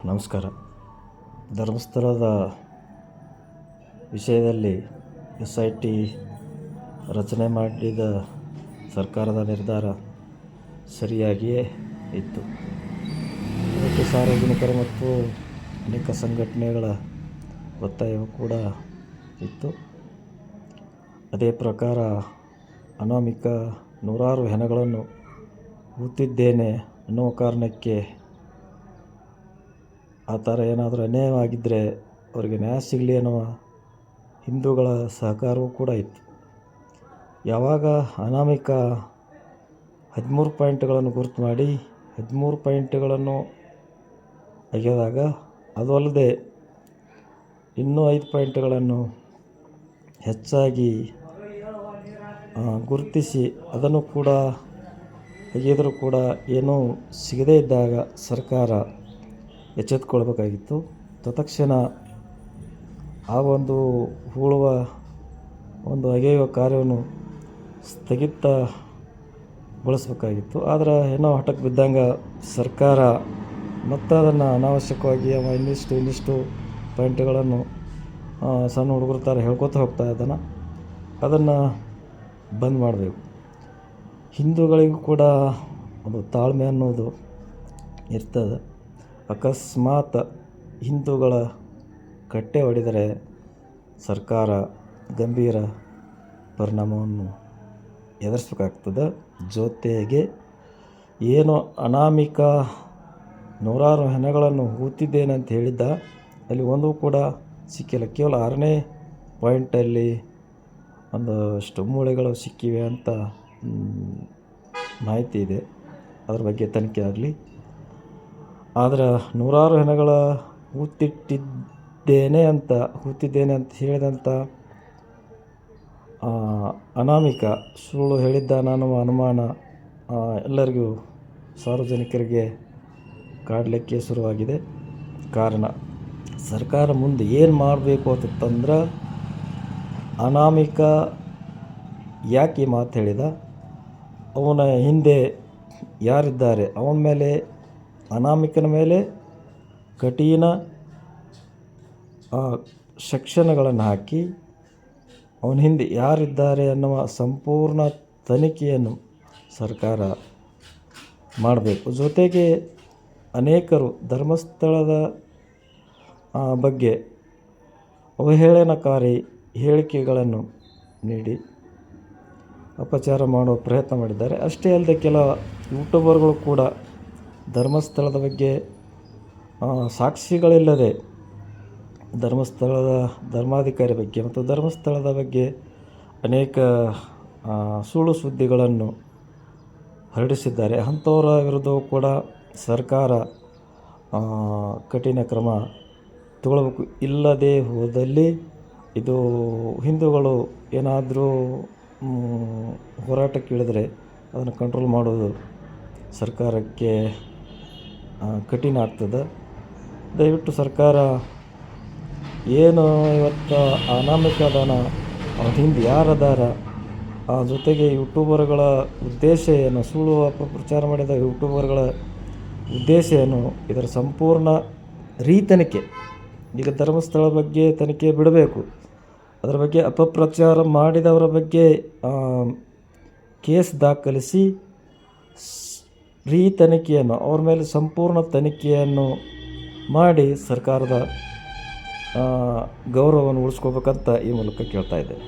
ನಮಸ್ಕಾರ. ಧರ್ಮಸ್ಥಳದ ವಿಷಯದಲ್ಲಿ SIT ರಚನೆ ಮಾಡಿದ ಸರ್ಕಾರದ ನಿರ್ಧಾರ ಸರಿಯಾಗಿಯೇ ಇತ್ತು. ಇದಕ್ಕೆ ಸಾರ್ವಜನಿಕರ ಮತ್ತು ಅನೇಕ ಸಂಘಟನೆಗಳ ಒತ್ತಾಯವೂ ಕೂಡ ಇತ್ತು. ಅದೇ ಪ್ರಕಾರ ಅನಾಮಿಕ ನೂರಾರು ಹೆಣಗಳನ್ನು ಹೂತಿದ್ದೇನೆ ಅನ್ನುವ ಕಾರಣಕ್ಕೆ ಆ ಥರ ಏನಾದರೂ ಅನ್ಯಾಯವಾಗಿದ್ದರೆ ಅವರಿಗೆ ನ್ಯಾಯ ಸಿಗಲಿ ಅನ್ನುವ ಹಿಂದೂಗಳ ಸಹಕಾರವೂ ಕೂಡ ಇತ್ತು. ಯಾವಾಗ ಅನಾಮಿಕ 13 ಪಾಯಿಂಟ್ಗಳನ್ನು ಗುರುತು ಮಾಡಿ 13 ಪಾಯಿಂಟ್ಗಳನ್ನು ತೆಗೆದಾಗ, ಅದು ಅಲ್ಲದೆ ಇನ್ನೂ 5 ಪಾಯಿಂಟ್ಗಳನ್ನು ಹೆಚ್ಚಾಗಿ ಗುರುತಿಸಿ ಅದನ್ನು ಕೂಡ ತೆಗೆದರೂ ಕೂಡ ಏನೂ ಸಿಗದೇ ಇದ್ದಾಗ ಸರ್ಕಾರ ಎಚ್ಚೆತ್ತುಕೊಳ್ಬೇಕಾಗಿತ್ತು. ತತ್ಕ್ಷಣ ಆ ಒಂದು ಹೂಳುವ ಅಗೆಯುವ ಕಾರ್ಯವನ್ನು ಸ್ಥಗಿತಗೊಳಿಸಬೇಕಾಗಿತ್ತು. ಆದರೆ ಏನೋ ಹಠಕ್ಕೆ ಬಿದ್ದಂಗೆ ಸರ್ಕಾರ ಮತ್ತು ಅದನ್ನು ಅನಾವಶ್ಯಕವಾಗಿ ಇನ್ನಿಷ್ಟು ಪಾಯಿಂಟ್ಗಳನ್ನು ಸಣ್ಣ ಹುಡುಗರ ಥರ ಹೇಳ್ಕೊತ ಹೋಗ್ತಾ ಇದ್ದಾನೆ. ಅದನ್ನು ಬಂದ್ ಮಾಡಬೇಕು. ಹಿಂದೂಗಳಿಗೂ ಕೂಡ ಒಂದು ತಾಳ್ಮೆ ಅನ್ನೋದು ಇರ್ತದೆ. ಅಕಸ್ಮಾತ್ ಹಿಂದೂಗಳ ಕಟ್ಟೆ ಹೊಡೆದರೆ ಸರ್ಕಾರ ಗಂಭೀರ ಪರಿಣಾಮವನ್ನು ಎದುರಿಸಬೇಕಾಗ್ತದೆ. ಜೊತೆಗೆ ಏನು ಅನಾಮಿಕ ನೂರಾರು ಹೆಣಗಳನ್ನು ಹೂತಿದ್ದೇನೆ ಅಂತ ಹೇಳಿದ್ದ, ಅಲ್ಲಿ ಒಂದೂ ಕೂಡ ಸಿಕ್ಕಿಲ್ಲ. ಕೇವಲ 6ನೇ ಪಾಯಿಂಟಲ್ಲಿ ಒಂದಷ್ಟು ಮೂಳೆಗಳು ಸಿಕ್ಕಿವೆ ಅಂತ ಮಾಹಿತಿ ಇದೆ. ಅದರ ಬಗ್ಗೆ ತನಿಖೆ ಆಗಲಿ. ಆದರೆ ನೂರಾರು ಹೆಣಗಳ ಹೂತಿದ್ದೇನೆ ಅಂತ ಹೇಳಿದಂಥ ಅನಾಮಿಕ ಸುಳ್ಳು ಹೇಳಿದ್ದಾನನ್ನುವ ಅನುಮಾನ ಎಲ್ಲರಿಗೂ ಸಾರ್ವಜನಿಕರಿಗೆ ಕಾಡಲಿಕ್ಕೆ ಶುರುವಾಗಿದೆ. ಕಾರಣ, ಸರ್ಕಾರ ಮುಂದೆ ಏನು ಮಾಡಬೇಕು ಅಂತಂದ್ರೆ, ಅನಾಮಿಕ ಯಾಕೆ ಈ ಮಾತು ಹೇಳಿದ, ಅವನ ಹಿಂದೆ ಯಾರಿದ್ದಾರೆ, ಅವನ ಮೇಲೆ, ಅನಾಮಿಕನ ಮೇಲೆ ಕಠಿಣ ಸೆಕ್ಷನ್ಗಳನ್ನು ಹಾಕಿ ಅವನ ಹಿಂದೆ ಯಾರಿದ್ದಾರೆ ಅನ್ನುವ ಸಂಪೂರ್ಣ ತನಿಖೆಯನ್ನು ಸರ್ಕಾರ ಮಾಡಬೇಕು. ಜೊತೆಗೆ ಅನೇಕರು ಧರ್ಮಸ್ಥಳದ ಬಗ್ಗೆ ಅವಹೇಳನಕಾರಿ ಹೇಳಿಕೆಗಳನ್ನು ನೀಡಿ ಅಪಚಾರ ಮಾಡುವ ಪ್ರಯತ್ನ ಮಾಡಿದ್ದಾರೆ. ಅಷ್ಟೇ ಅಲ್ಲದೆ ಕೆಲ ಯೂಟ್ಯೂಬರ್ಗಳು ಕೂಡ ಧರ್ಮಸ್ಥಳದ ಬಗ್ಗೆ ಸಾಕ್ಷಿಗಳಿಲ್ಲದೆ ಧರ್ಮಸ್ಥಳದ ಧರ್ಮಾಧಿಕಾರಿ ಬಗ್ಗೆ ಮತ್ತು ಧರ್ಮಸ್ಥಳದ ಬಗ್ಗೆ ಅನೇಕ ಸುಳ್ಳು ಸುದ್ದಿಗಳನ್ನು ಹರಡಿಸಿದ್ದಾರೆ. ಅಂಥವರ ವಿರುದ್ಧವೂ ಕೂಡ ಸರ್ಕಾರ ಕಠಿಣ ಕ್ರಮ ತಗೊಳ್ಬೇಕು. ಇಲ್ಲದೇ ಹೋದಲ್ಲಿ ಇದು ಹಿಂದೂಗಳು ಏನಾದರೂ ಹೋರಾಟಕ್ಕೆ ಇಳಿದರೆ ಅದನ್ನು ಕಂಟ್ರೋಲ್ ಮಾಡೋದು ಸರ್ಕಾರಕ್ಕೆ ಕಠಿಣ ಆಗ್ತದೆ. ದಯವಿಟ್ಟು ಸರ್ಕಾರ ಏನು ಇವತ್ತು ಅನಾಮಿಕ ಅದಾನ, ಅವನ ಹಿಂದೆ ಯಾರದಾರ, ಜೊತೆಗೆ ಯೂಟ್ಯೂಬರ್ಗಳ ಉದ್ದೇಶ ಏನು, ಸುಳ್ಳು ಅಪಪ್ರಚಾರ ಮಾಡಿದ ಯೂಟ್ಯೂಬರ್ಗಳ ಉದ್ದೇಶ ಏನು, ಇದರ ಸಂಪೂರ್ಣ ತನಿಖೆ. ಈಗ ಧರ್ಮಸ್ಥಳ ಬಗ್ಗೆ ತನಿಖೆ ಬಿಡಬೇಕು. ಅದರ ಬಗ್ಗೆ ಅಪಪ್ರಚಾರ ಮಾಡಿದವರ ಬಗ್ಗೆ ಕೇಸ್ ದಾಖಲಿಸಿ ತನಿಖೆಯನ್ನು, ಅವ್ರ ಮೇಲೆ ಸಂಪೂರ್ಣ ತನಿಖೆಯನ್ನು ಮಾಡಿ ಸರ್ಕಾರದ ಗೌರವವನ್ನು ಉಳಿಸ್ಕೋಬೇಕಂತ ಈ ಮೂಲಕ ಕೇಳ್ತಾ ಇದ್ದೇನೆ.